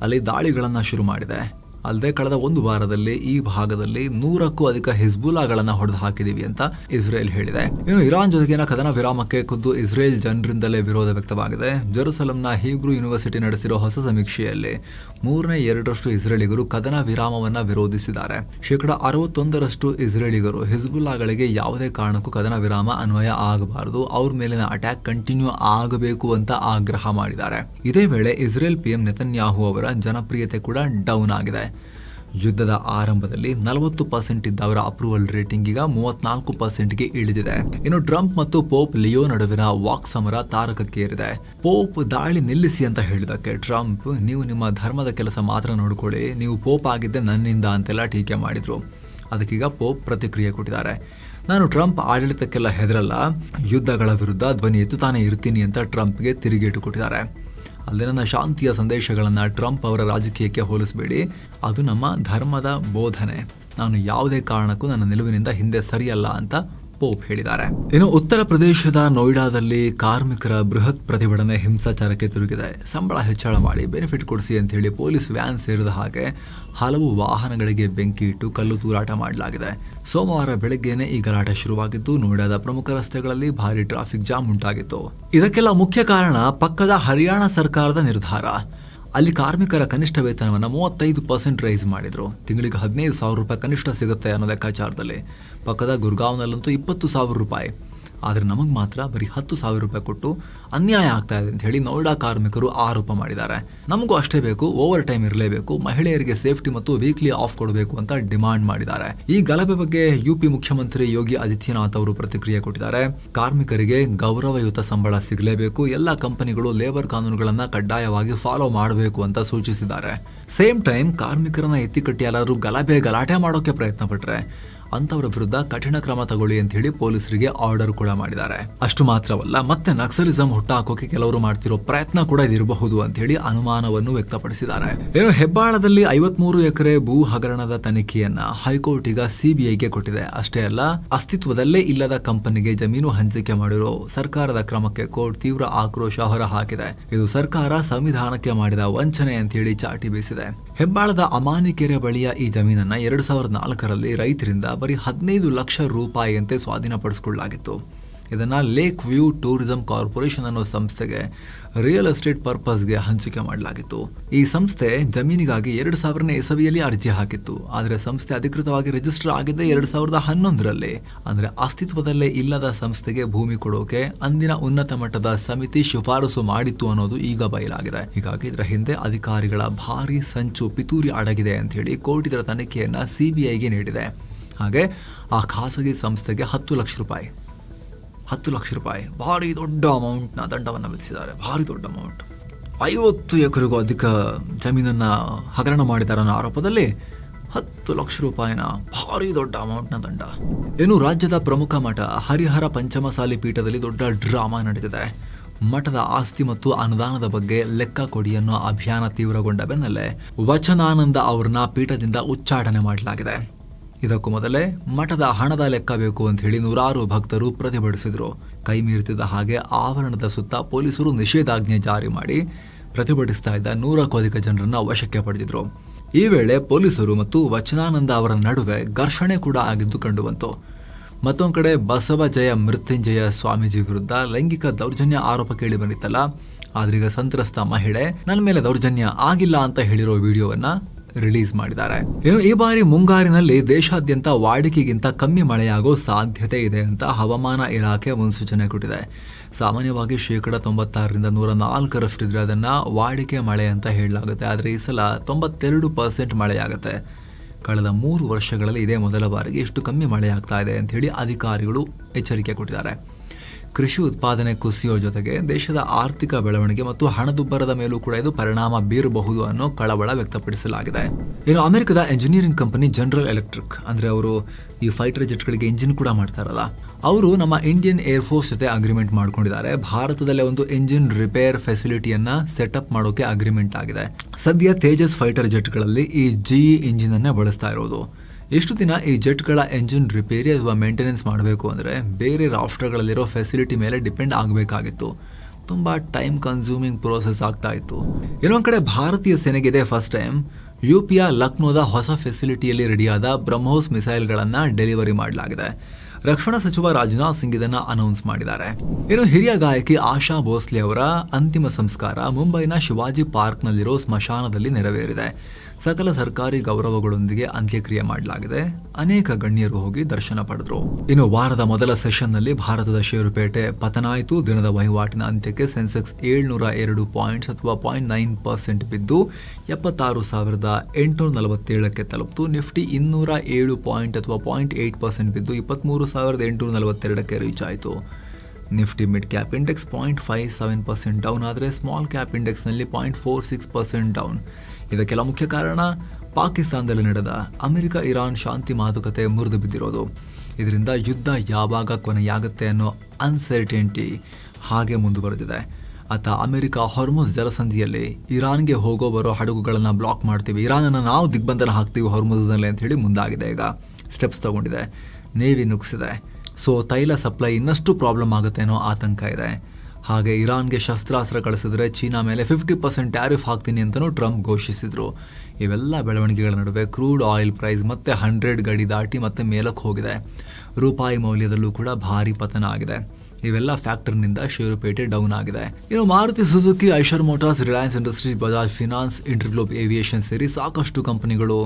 ಅಲ್ಲಿ ದಾಳಿಗಳನ್ನ ಶುರು ಮಾಡಿದೆ. ಅಲ್ಲದೆ ಕಳೆದ ಒಂದು ವಾರದಲ್ಲಿ ಈ ಭಾಗದಲ್ಲಿ 100ಕ್ಕೂ ಅಧಿಕ ಹಿಜ್ಬುಲ್ಲಾಗಳನ್ನ ಹೊಡೆದು ಹಾಕಿದೀವಿ ಅಂತ ಇಸ್ರೇಲ್ ಹೇಳಿದೆ. ಇನ್ನು ಇರಾನ್ ಜೊತೆಗಿನ ಕದನ ವಿರಾಮಕ್ಕೆ ಖುದ್ದು ಇಸ್ರೇಲ್ ಜನರಿಂದಲೇ ವಿರೋಧ ವ್ಯಕ್ತವಾಗಿದೆ. ಜೆರುಸಲಂನ ಹೀಬ್ರೂ ಯೂನಿವರ್ಸಿಟಿ ನಡೆಸಿರೋ ಹೊಸ ಸಮೀಕ್ಷೆಯಲ್ಲಿ 3/2 ಇಸ್ರೇಲಿಗರು ಕದನ ವಿರಾಮವನ್ನ ವಿರೋಧಿಸಿದ್ದಾರೆ. 61% ಇಸ್ರೇಲಿಗರು ಹಿಜ್ಬುಲ್ಲಾಗಳಿಗೆ ಯಾವುದೇ ಕಾರಣಕ್ಕೂ ಕದನ ವಿರಾಮ ಅನ್ವಯ ಆಗಬಾರದು, ಅವ್ರ ಮೇಲಿನ ಅಟ್ಯಾಕ್ ಕಂಟಿನ್ಯೂ ಆಗಬೇಕು ಅಂತ ಆಗ್ರಹ ಮಾಡಿದ್ದಾರೆ. ಇದೇ ವೇಳೆ ಇಸ್ರೇಲ್ PM ನೆತನ್ಯಾಹು ಅವರ ಜನಪ್ರಿಯತೆ ಕೂಡ ಡೌನ್ ಆಗಿದೆ. ಯುದ್ಧದ ಆರಂಭದಲ್ಲಿ 40% ಇದ್ದ ಅವರ ಅಪ್ರೂವಲ್ ರೇಟಿಂಗ್ ಈಗ 34%ಗೆ ಇಳಿದಿದೆ. ಇನ್ನು ಟ್ರಂಪ್ ಮತ್ತು ಪೋಪ್ ಲಿಯೋ ನಡುವಿನ ವಾಕ್ ಸಮರ ತಾರಕಕ್ಕೇರಿದೆ. ಪೋಪ್ ದಾಳಿ ನಿಲ್ಲಿಸಿ ಅಂತ ಹೇಳಿದಕ್ಕೆ ಟ್ರಂಪ್, ನೀವು ನಿಮ್ಮ ಧರ್ಮದ ಕೆಲಸ ಮಾತ್ರ ನೋಡ್ಕೊಳ್ಳಿ, ನೀವು ಪೋಪ್ ಆಗಿದ್ದೆ ನನ್ನಿಂದ ಅಂತೆಲ್ಲ ಟೀಕೆ ಮಾಡಿದ್ರು. ಅದಕ್ಕೀಗ ಪೋಪ್ ಪ್ರತಿಕ್ರಿಯೆ ಕೊಟ್ಟಿದ್ದಾರೆ. ನಾನು ಟ್ರಂಪ್ ಆಡಳಿತಕ್ಕೆಲ್ಲ ಹೆದರಲ್ಲ, ಯುದ್ಧಗಳ ವಿರುದ್ಧ ಧ್ವನಿ ಎತ್ತುತ್ತಾನೆ ಇರ್ತೀನಿ ಅಂತ ಟ್ರಂಪ್ಗೆ ತಿರುಗೇಟು ಕೊಟ್ಟಿದ್ದಾರೆ. ಅಲ್ಲದೆ ನನ್ನ ಶಾಂತಿಯ ಸಂದೇಶಗಳನ್ನು ಟ್ರಂಪ್ ಅವರ ರಾಜಕೀಯಕ್ಕೆ ಹೋಲಿಸಬೇಡಿ, ಅದು ನಮ್ಮ ಧರ್ಮದ ಬೋಧನೆ, ನಾನು ಯಾವುದೇ ಕಾರಣಕ್ಕೂ ನನ್ನ ನಿಲುವಿನಿಂದ ಹಿಂದೆ ಸರಿಯಲ್ಲ ಅಂತ ಪೋಪ್ ಹೇಳಿದ್ದಾರೆ. ಇನ್ನು ಉತ್ತರ ಪ್ರದೇಶದ ನೋಯ್ಡಾದಲ್ಲಿ ಕಾರ್ಮಿಕರ ಬೃಹತ್ ಪ್ರತಿಭಟನೆ ಹಿಂಸಾಚಾರಕ್ಕೆ ತಿರುಗಿದೆ. ಸಂಬಳ ಹೆಚ್ಚಳ ಮಾಡಿ ಬೆನಿಫಿಟ್ ಕೊಡಿಸಿ ಅಂತ ಹೇಳಿ ಪೊಲೀಸ್ ವ್ಯಾನ್ ಸೇರಿದ ಹಾಗೆ ಹಲವು ವಾಹನಗಳಿಗೆ ಬೆಂಕಿ ಇಟ್ಟು ಕಲ್ಲು ತೂರಾಟ ಮಾಡಲಾಗಿದೆ. ಸೋಮವಾರ ಬೆಳಗ್ಗೆನೆ ಈ ಗಲಾಟೆ ಶುರುವಾಗಿದ್ದು ನೋಯ್ಡಾದ ಪ್ರಮುಖ ರಸ್ತೆಗಳಲ್ಲಿ ಭಾರಿ ಟ್ರಾಫಿಕ್ ಜಾಮ್ ಉಂಟಾಗಿತ್ತು. ಇದಕ್ಕೆಲ್ಲ ಮುಖ್ಯ ಕಾರಣ ಪಕ್ಕದ ಹರಿಯಾಣ ಸರ್ಕಾರದ ನಿರ್ಧಾರ. ಅಲ್ಲಿ ಕಾರ್ಮಿಕರ ಕನಿಷ್ಠ ವೇತನವನ್ನು 35% ರೈಸ್ ಮಾಡಿದ್ರು. ತಿಂಗಳಿಗೆ 15,000 ರೂಪಾಯಿ ಕನಿಷ್ಠ ಸಿಗುತ್ತೆ ಅನ್ನೋ ಲೆಕ್ಕಾಚಾರದಲ್ಲಿ. ಪಕ್ಕದ ಗುರ್ಗಾವ್ನಲ್ಲಂತೂ 20,000 ರೂಪಾಯಿ. ಆದರೆ ನಮಗೆ ಮಾತ್ರ ಬರೀ 10,000 ರೂಪಾಯಿ ಕೊಟ್ಟು ಅನ್ಯಾಯ ಆಗ್ತಾ ಇದೆ ಅಂತ ಹೇಳಿ ನೋಯ್ಡಾ ಕಾರ್ಮಿಕರು ಆರೋಪ ಮಾಡಿದ್ದಾರೆ. ನಮಗೂ ಅಷ್ಟೇ ಬೇಕು, ಓವರ್ ಟೈಮ್ ಇರಲೇಬೇಕು, ಮಹಿಳೆಯರಿಗೆ ಸೇಫ್ಟಿ ಮತ್ತು ವೀಕ್ಲಿ ಆಫ್ ಕೊಡಬೇಕು ಅಂತ ಡಿಮಾಂಡ್ ಮಾಡಿದ್ದಾರೆ. ಈ ಗಲಭೆ ಬಗ್ಗೆ UP ಮುಖ್ಯಮಂತ್ರಿ ಯೋಗಿ ಆದಿತ್ಯನಾಥ್ ಅವರು ಪ್ರತಿಕ್ರಿಯೆ ಕೊಟ್ಟಿದ್ದಾರೆ. ಕಾರ್ಮಿಕರಿಗೆ ಗೌರವಯುತ ಸಂಬಳ ಸಿಗಲೇಬೇಕು, ಎಲ್ಲ ಕಂಪನಿಗಳು ಲೇಬರ್ ಕಾನೂನುಗಳನ್ನ ಕಡ್ಡಾಯವಾಗಿ ಫಾಲೋ ಮಾಡಬೇಕು ಅಂತ ಸೂಚಿಸಿದ್ದಾರೆ. ಸೇಮ್ ಟೈಮ್ ಕಾರ್ಮಿಕರನ್ನ ಎತ್ತಿಕಟ್ಟಿ ಯಾರಾದ್ರೂ ಗಲಾಟೆ ಮಾಡೋಕೆ ಪ್ರಯತ್ನ ಪಟ್ರೆ ಅಂತವರ ವಿರುದ್ಧ ಕಠಿಣ ಕ್ರಮ ತಗೊಳ್ಳಿ ಅಂತ ಹೇಳಿ ಪೊಲೀಸರಿಗೆ ಆರ್ಡರ್ ಕೂಡ ಮಾಡಿದ್ದಾರೆ. ಅಷ್ಟು ಮಾತ್ರವಲ್ಲ, ಮತ್ತೆ ನಕ್ಸಲಿಸಂ ಹುಟ್ಟಾಕೋಕೆ ಕೆಲವರು ಮಾಡ್ತಿರೋ ಪ್ರಯತ್ನ ಕೂಡ ಇದಿರಬಹುದು ಅಂತ ಹೇಳಿ ಅನುಮಾನವನ್ನು ವ್ಯಕ್ತಪಡಿಸಿದ್ದಾರೆ. ಏನು ಹೆಬ್ಬಾಳದಲ್ಲಿ 53 ಎಕರೆ ಭೂ ಹಗರಣದ ತನಿಖೆಯನ್ನ ಹೈಕೋರ್ಟ್ ಈಗ CBIಗೆ ಕೊಟ್ಟಿದೆ. ಅಷ್ಟೇ ಅಲ್ಲ, ಅಸ್ತಿತ್ವದಲ್ಲೇ ಇಲ್ಲದ ಕಂಪನಿಗೆ ಜಮೀನು ಹಂಚಿಕೆ ಮಾಡಿರೋ ಸರ್ಕಾರದ ಕ್ರಮಕ್ಕೆ ಕೋರ್ಟ್ ತೀವ್ರ ಆಕ್ರೋಶ ಹೊರಹಾಕಿದೆ. ಇದು ಸರ್ಕಾರ ಸಂವಿಧಾನಕ್ಕೆ ಮಾಡಿದ ವಂಚನೆ ಅಂತ ಹೇಳಿ ಚಾಟಿ ಬೀಸಿದೆ. ಹೆಬ್ಬಾಳದ ಅಮಾನಿಕೆರೆ ಬಳಿಯ ಈ ಜಮೀನನ್ನ 2004ರಲ್ಲಿ ರೈತರಿಂದ ಬರೀ 15 ಲಕ್ಷ ರೂಪಾಯಿಯಂತೆ ಸ್ವಾಧೀನಪಡಿಸಿಕೊಳ್ಳಲಾಗಿತ್ತು. ಇದನ್ನ ಲೇಕ್ ವ್ಯೂ ಟೂರಿಸಂ ಕಾರ್ಪೊರೇಷನ್ ಅನ್ನೋ ಸಂಸ್ಥೆಗೆ ರಿಯಲ್ ಎಸ್ಟೇಟ್ ಪರ್ಪಸ್ಗೆ ಹಂಚಿಕೆ ಮಾಡಲಾಗಿತ್ತು. ಈ ಸಂಸ್ಥೆ ಜಮೀನಿಗಾಗಿ 2000ನೇ ಇಸವಿಯಲ್ಲಿ ಅರ್ಜಿ ಹಾಕಿತ್ತು. ಆದರೆ ಸಂಸ್ಥೆ ಅಧಿಕೃತವಾಗಿ ರಿಜಿಸ್ಟರ್ ಆಗಿದ್ದೇ 2011ರಲ್ಲಿ. ಅಂದ್ರೆ ಅಸ್ತಿತ್ವದಲ್ಲೇ ಇಲ್ಲದ ಸಂಸ್ಥೆಗೆ ಭೂಮಿ ಕೊಡೋಕೆ ಅಂದಿನ ಉನ್ನತ ಮಟ್ಟದ ಸಮಿತಿ ಶಿಫಾರಸು ಮಾಡಿತ್ತು ಅನ್ನೋದು ಈಗ ಬಯಲಾಗಿದೆ. ಹೀಗಾಗಿ ಇದರ ಹಿಂದೆ ಅಧಿಕಾರಿಗಳ ಭಾರಿ ಸಂಚು ಪಿತೂರಿ ಅಡಗಿದೆ ಅಂತ ಹೇಳಿ ಕೋರ್ಟ್ ಇದರ ತನಿಖೆಯನ್ನ CBIಗೆ ನೀಡಿದೆ. ಹಾಗೆ ಆ ಖಾಸಗಿ ಸಂಸ್ಥೆಗೆ 10 ಲಕ್ಷ ರೂಪಾಯಿ ಭಾರಿ ದೊಡ್ಡ ಅಮೌಂಟ್ನ ದಂಡವನ್ನು ವಿಧಿಸಿದ್ದಾರೆ. ಭಾರಿ ದೊಡ್ಡ ಅಮೌಂಟ್. 50 ಎಕರೆಗೂ ಅಧಿಕ ಜಮೀನನ್ನ ಹಗರಣ ಮಾಡಿದ್ದಾರೆ ಅನ್ನೋ ಆರೋಪದಲ್ಲಿ 10 ಲಕ್ಷ ರೂಪಾಯಿನ ಭಾರಿ ದೊಡ್ಡ ಅಮೌಂಟ್ನ ದಂಡ. ಇನ್ನು ರಾಜ್ಯದ ಪ್ರಮುಖ ಮಠ ಹರಿಹರ ಪಂಚಮಸಾಲಿ ಪೀಠದಲ್ಲಿ ದೊಡ್ಡ ಡ್ರಾಮಾ ನಡೆದಿದೆ. ಮಠದ ಆಸ್ತಿ ಮತ್ತು ಅನುದಾನದ ಬಗ್ಗೆ ಲೆಕ್ಕ ಕೊಡಿ ಅನ್ನೋ ಅಭಿಯಾನ ತೀವ್ರಗೊಂಡ ಬೆನ್ನಲ್ಲೇ ವಚನಾನಂದ ಅವರನ್ನ ಪೀಠದಿಂದ ಉಚ್ಚಾಟನೆ ಮಾಡಲಾಗಿದೆ. ಇದಕ್ಕೂ ಮೊದಲೇ ಮಠದ ಹಣದ ಲೆಕ್ಕ ಬೇಕು ಅಂತ ಹೇಳಿ 100 ಭಕ್ತರು ಪ್ರತಿಭಟಿಸಿದ್ರು. ಕೈ ಮೀರುತ್ತಿದ್ದ ಹಾಗೆ ಆವರಣದ ಸುತ್ತ ಪೊಲೀಸರು ನಿಷೇಧಾಜ್ಞೆ ಜಾರಿ ಮಾಡಿ ಪ್ರತಿಭಟಿಸ್ತಾ ಇದ್ದ 100ಕ್ಕೂ ಅಧಿಕ ಜನರನ್ನ ವಶಕ್ಕೆ ಪಡೆದಿದ್ರು. ಈ ವೇಳೆ ಪೊಲೀಸರು ಮತ್ತು ವಚನಾನಂದ ಅವರ ನಡುವೆ ಘರ್ಷಣೆ ಕೂಡ ಆಗಿದ್ದು ಕಂಡುಬಂತು. ಮತ್ತೊಂದು ಕಡೆ ಬಸವಜಯ ಮೃತ್ಯುಂಜಯ ಸ್ವಾಮೀಜಿ ವಿರುದ್ಧ ಲೈಂಗಿಕ ದೌರ್ಜನ್ಯ ಆರೋಪ ಕೇಳಿ ಬಂದಿತ್ತಲ್ಲ, ಆದ್ರೀಗ ಸಂತ್ರಸ್ತ ಮಹಿಳೆ ನನ್ನ ಮೇಲೆ ದೌರ್ಜನ್ಯ ಆಗಿಲ್ಲ ಅಂತ ಹೇಳಿರೋ ವಿಡಿಯೋವನ್ನ ರಿಲೀಸ್ ಮಾಡಿದ್ದಾರೆ. ಈ ಬಾರಿ ಮುಂಗಾರಿನಲ್ಲಿ ದೇಶಾದ್ಯಂತ ವಾಡಿಕೆಗಿಂತ ಕಮ್ಮಿ ಮಳೆಯಾಗೋ ಸಾಧ್ಯತೆ ಇದೆ ಅಂತ ಹವಾಮಾನ ಇಲಾಖೆ ಮುನ್ಸೂಚನೆ ಕೊಟ್ಟಿದೆ. ಸಾಮಾನ್ಯವಾಗಿ 96% 104% ಇದ್ರೆ ಅದನ್ನ ವಾಡಿಕೆ ಮಳೆ ಅಂತ ಹೇಳಲಾಗುತ್ತೆ. ಆದ್ರೆ ಈ ಸಲ 92% ಮಳೆಯಾಗುತ್ತೆ. ಕಳೆದ 3 ವರ್ಷಗಳಲ್ಲಿ ಇದೇ ಮೊದಲ ಬಾರಿಗೆ ಇಷ್ಟು ಕಮ್ಮಿ ಮಳೆಯಾಗ್ತಾ ಇದೆ ಅಂತ ಹೇಳಿ ಅಧಿಕಾರಿಗಳು ಎಚ್ಚರಿಕೆ ಕೊಟ್ಟಿದ್ದಾರೆ. ಕೃಷಿ ಉತ್ಪಾದನೆ ಕುಸಿಯೋ ಜೊತೆಗೆ ದೇಶದ ಆರ್ಥಿಕ ಬೆಳವಣಿಗೆ ಮತ್ತು ಹಣದುಬ್ಬರದ ಮೇಲೂ ಕೂಡ ಇದು ಪರಿಣಾಮ ಬೀರಬಹುದು ಅನ್ನೋ ಕಳವಳ ವ್ಯಕ್ತಪಡಿಸಲಾಗಿದೆ. ಇನ್ನು ಅಮೆರಿಕದ ಎಂಜಿನಿಯರಿಂಗ್ ಕಂಪನಿ ಜನರಲ್ ಎಲೆಕ್ಟ್ರಿಕ್, ಅಂದ್ರೆ ಅವರು ಈ ಫೈಟರ್ ಜೆಟ್ಗಳಿಗೆ ಇಂಜಿನ್ ಕೂಡ ಮಾಡ್ತಾರಲ್ಲ, ಅವರು ನಮ್ಮ ಇಂಡಿಯನ್ ಏರ್ ಫೋರ್ಸ್ ಜೊತೆ ಅಗ್ರಿಮೆಂಟ್ ಮಾಡ್ಕೊಂಡಿದ್ದಾರೆ. ಭಾರತದಲ್ಲೇ ಒಂದು ಇಂಜಿನ್ ರಿಪೇರ್ ಫೆಸಿಲಿಟಿಯನ್ನ ಸೆಟಪ್ ಮಾಡೋಕೆ ಅಗ್ರಿಮೆಂಟ್ ಆಗಿದೆ. ಸದ್ಯ ತೇಜಸ್ ಫೈಟರ್ ಜೆಟ್ಗಳಲ್ಲಿ ಈ ಜಿಇ ಇಂಜಿನ್ ಅನ್ನೇ ಬಳಸ್ತಾ ಇರೋದು. ಎಷ್ಟು ದಿನ ಈ ಜೆಟ್ಗಳ ಎಂಜಿನ್ ರಿಪೇರಿ ಅಥವಾ ಮೇಂಟೆನೆನ್ಸ್ ಮಾಡಬೇಕು ಅಂದರೆ ಬೇರೆ ರಾಷ್ಟ್ರಗಳಲ್ಲಿರೋ ಫೆಸಿಲಿಟಿ ಮೇಲೆ ಡಿಪೆಂಡ್ ಆಗಬೇಕಾಗಿತ್ತು. ತುಂಬ ಟೈಮ್ ಕನ್ಸ್ಯೂಮಿಂಗ್ ಪ್ರೋಸೆಸ್ ಆಗ್ತಾ ಇತ್ತು. ಇನ್ನೊಂದು ಕಡೆ ಭಾರತೀಯ ಸೇನೆಗೆ ಫಸ್ಟ್ ಟೈಮ್ ಯುಪಿಯ ಲಕ್ನೋದ ಹೊಸ ಫೆಸಿಲಿಟಿಯಲ್ಲಿ ರೆಡಿಯಾದ ಬ್ರಹ್ಮೋಸ್ ಮಿಸೈಲ್ಗಳನ್ನು ಡೆಲಿವರಿ ಮಾಡಲಾಗಿದೆ. ರಕ್ಷಣಾ ಸಚಿವ ರಾಜನಾಥ್ ಸಿಂಗ್ ಇದನ್ನ ಅನೌನ್ಸ್ ಮಾಡಿದ್ದಾರೆ. ಇನ್ನು ಹಿರಿಯ ಗಾಯಕಿ ಆಶಾ ಭೋಸ್ಲೆ ಅವರ ಅಂತಿಮ ಸಂಸ್ಕಾರ ಮುಂಬೈನ ಶಿವಾಜಿ ಪಾರ್ಕ್ನಲ್ಲಿರೋ ಸ್ಮಶಾನದಲ್ಲಿ ನೆರವೇರಿದೆ. ಸಕಲ ಸರ್ಕಾರಿ ಗೌರವಗಳೊಂದಿಗೆ ಅಂತ್ಯಕ್ರಿಯೆ ಮಾಡಲಾಗಿದೆ. ಅನೇಕ ಗಣ್ಯರು ಹೋಗಿ ದರ್ಶನ ಪಡೆದರು. ಇನ್ನು ವಾರದ ಮೊದಲ ಸೆಷನ್ನಲ್ಲಿ ಭಾರತದ ಷೇರುಪೇಟೆ ಪತನಾಯಿತು. ದಿನದ ವಹಿವಾಟಿನ ಅಂತ್ಯಕ್ಕೆ ಸೆನ್ಸೆಕ್ಸ್ 702 ಪಾಯಿಂಟ್ಸ್ ಅಥವಾ 0.9% ಬಿದ್ದು 76,847ಕ್ಕೆ ತಲುಪಿತು. ನಿಫ್ಟಿ 207 ಪಾಯಿಂಟ್ ಅಥವಾ 0.8% ಬಿದ್ದು 23,842ಕ್ಕೆ ರೀಚ್ ಆಯಿತು. Nifty mid cap index 0.57% down ಆದರೆ ಸ್ಮಾಲ್ ಕ್ಯಾಪ್ ಇಂಡೆಕ್ಸ್ನಲ್ಲಿ 0.46% ಡೌನ್. ಇದಕ್ಕೆಲ್ಲ ಮುಖ್ಯ ಕಾರಣ ಪಾಕಿಸ್ತಾನದಲ್ಲಿ ನಡೆದ ಅಮೆರಿಕ ಇರಾನ್ ಶಾಂತಿ ಮಾತುಕತೆ ಮುರಿದು ಬಿದ್ದಿರೋದು. ಇದರಿಂದ ಯುದ್ಧ ಯಾವಾಗ ಕೊನೆಯಾಗುತ್ತೆ ಅನ್ನೋ ಅನ್ಸರ್ಟೆನಿಟಿ ಹಾಗೆ ಮುಂದುವರೆದಿದೆ. ಅತ್ತ ಅಮೆರಿಕ ಹೊರ್ಮುಜ್ ಜಲಸಂಧಿಯಲ್ಲಿ ಇರಾನ್ಗೆ ಹೋಗೋ ಬರೋ ಹಡಗುಗಳನ್ನು ಬ್ಲಾಕ್ ಮಾಡ್ತೀವಿ, ಇರಾನನ್ನು ನಾವು ದಿಗ್ಬಂಧನ ಹಾಕ್ತೀವಿ ಹೊರ್ಮುಜ್ನಲ್ಲಿ ಅಂತ ಹೇಳಿ ಮುಂದಾಗಿದೆ. ಈಗ ಸ್ಟೆಪ್ಸ್ ತಗೊಂಡಿದೆ, ನೇವಿ ನುಗ್ಸಿದೆ. ಸೊ ತೈಲ ಸಪ್ಲೈ ಇನ್ನಷ್ಟು ಪ್ರಾಬ್ಲಮ್ ಆಗುತ್ತೆ ಅನ್ನೋ ಆತಂಕ ಇದೆ. ಹಾಗೆ ಇರಾನ್ಗೆ ಶಸ್ತ್ರಾಸ್ತ್ರ ಕಳಿಸಿದ್ರೆ ಚೀನಾ ಮೇಲೆ 50% ಟ್ಯಾರಿಫ್ ಹಾಕ್ತೀನಿ ಅಂತಲೂ ಟ್ರಂಪ್ ಘೋಷಿಸಿದ್ರು. ಇವೆಲ್ಲ ಬೆಳವಣಿಗೆಗಳ ನಡುವೆ ಕ್ರೂಡ್ ಆಯಿಲ್ ಪ್ರೈಸ್ ಮತ್ತೆ 100 ಗಡಿ ದಾಟಿ ಮತ್ತೆ ಮೇಲಕ್ಕೆ ಹೋಗಿದೆ. ರೂಪಾಯಿ ಮೌಲ್ಯದಲ್ಲೂ ಕೂಡ ಭಾರಿ ಪತನ ಆಗಿದೆ. ಇವೆಲ್ಲ ಫ್ಯಾಕ್ಟರ್ನಿಂದ ಷೇರುಪೇಟೆ ಡೌನ್ ಆಗಿದೆ. ಇನ್ನು Maruti Suzuki, Eicher motors, Reliance industries, Bajaj finance, InterGlobe aviation ಸೇರಿ ಸಾಕಷ್ಟು ಕಂಪನಿಗಳು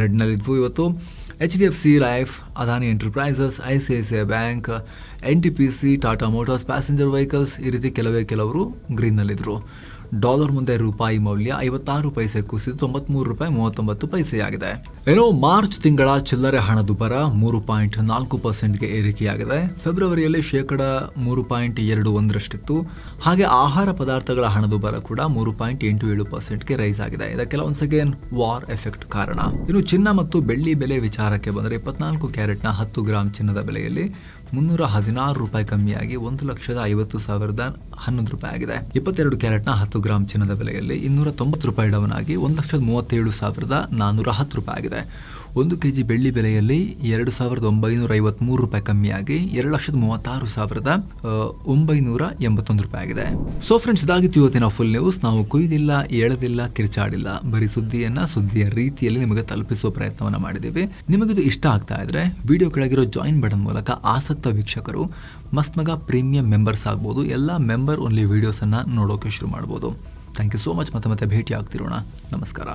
ರೆಡ್ನಲ್ಲಿದ್ವು ಇವತ್ತು. HDFC life, Adani enterprises, ICICI bank, NTPC, Tata motors, passenger vehicles ಈ ರೀತಿ ಕೆಲವರು ಗ್ರೀನ್ನಲ್ಲಿದ್ದರು. ಡಾಲರ್ ಮುಂದೆ ರೂಪಾಯಿ ಮೌಲ್ಯ 56 ಪೈಸೆ ಕುಸಿದು $93.39 ಆಗಿದೆ. ಏನೋ ಮಾರ್ಚ್ ತಿಂಗಳ ಚಿಲ್ಲರೆ ಹಣದುಬ್ಬರ 3.4%ಗೆ ಏರಿಕೆಯಾಗಿದೆ. ಫೆಬ್ರವರಿಯಲ್ಲಿ 3.21%. ಹಾಗೆ ಆಹಾರ ಪದಾರ್ಥಗಳ ಹಣದುಬ್ಬರ ಕೂಡ 3.87%ಗೆ ರೈಸ್ ಆಗಿದೆ. ಇದಕ್ಕೆಲ್ಲ ಒನ್ಸ್ ಅಗೇನ್ ವಾರ್ ಎಫೆಕ್ಟ್ ಕಾರಣ. ಇನ್ನು ಚಿನ್ನ ಮತ್ತು ಬೆಳ್ಳಿ ಬೆಲೆ ವಿಚಾರಕ್ಕೆ ಬಂದರೆ 24 ಕ್ಯಾರೆಟ್ನ 10 ಗ್ರಾಂ ಚಿನ್ನದ ಬೆಲೆಯಲ್ಲಿ $316 ಕಮ್ಮಿಯಾಗಿ $1,50,011 ಆಗಿದೆ. 22 ಕ್ಯಾರೆಟ್ನ 10 ಗ್ರಾಂ ಚಿನ್ನದ ಬೆಲೆಯಲ್ಲಿ $290 ಡೌನ್ ಆಗಿ $1,37,410 ಆಗಿದೆ. 1 ಕೆಜಿ ಬೆಳ್ಳಿ ಬೆಲೆಯಲ್ಲಿ $2,953 ಕಮ್ಮಿಯಾಗಿ $2,36,981 ಆಗಿದೆ. ಸೊ ಫ್ರೆಂಡ್ಸ್, ಇದಾಗಿತ್ತು ಇವತ್ತಿನ ಫುಲ್ ನ್ಯೂಸ್. ನಾವು ಕುಯ್ದಿಲ್ಲ, ಎಳೆದಿಲ್ಲ, ಕಿರ್ಚಾಡಿಲ್ಲ, ಬರೀ ಸುದ್ದಿಯ ರೀತಿಯಲ್ಲಿ ನಿಮಗೆ ತಲುಪಿಸುವ ಪ್ರಯತ್ನವನ್ನ ಮಾಡಿದ್ದೀವಿ. ನಿಮಗಿದು ಇಷ್ಟ ಆಗ್ತಾ ಇದ್ರೆ ವಿಡಿಯೋ ಕೆಳಗಿರೋ ಜಾಯಿನ್ ಬಟನ್ ಮೂಲಕ ಆಸಕ್ತ ವೀಕ್ಷಕರು ಮಸ್ತ್ ಮಗ ಪ್ರೀಮಿಯಂ ಮೆಂಬರ್ಸ್ ಆಗ್ಬೋದು. ಎಲ್ಲ ಮೆಂಬರ್ ಓನ್ಲಿ ವಿಡಿಯೋಸ್ ಅನ್ನ ನೋಡೋಕೆ ಶುರು ಮಾಡ್ಬೋದು. Thank you so much. ಮತ್ತೆ ಭೇಟಿ ಆಗ್ತಿರೋಣ. ನಮಸ್ಕಾರ.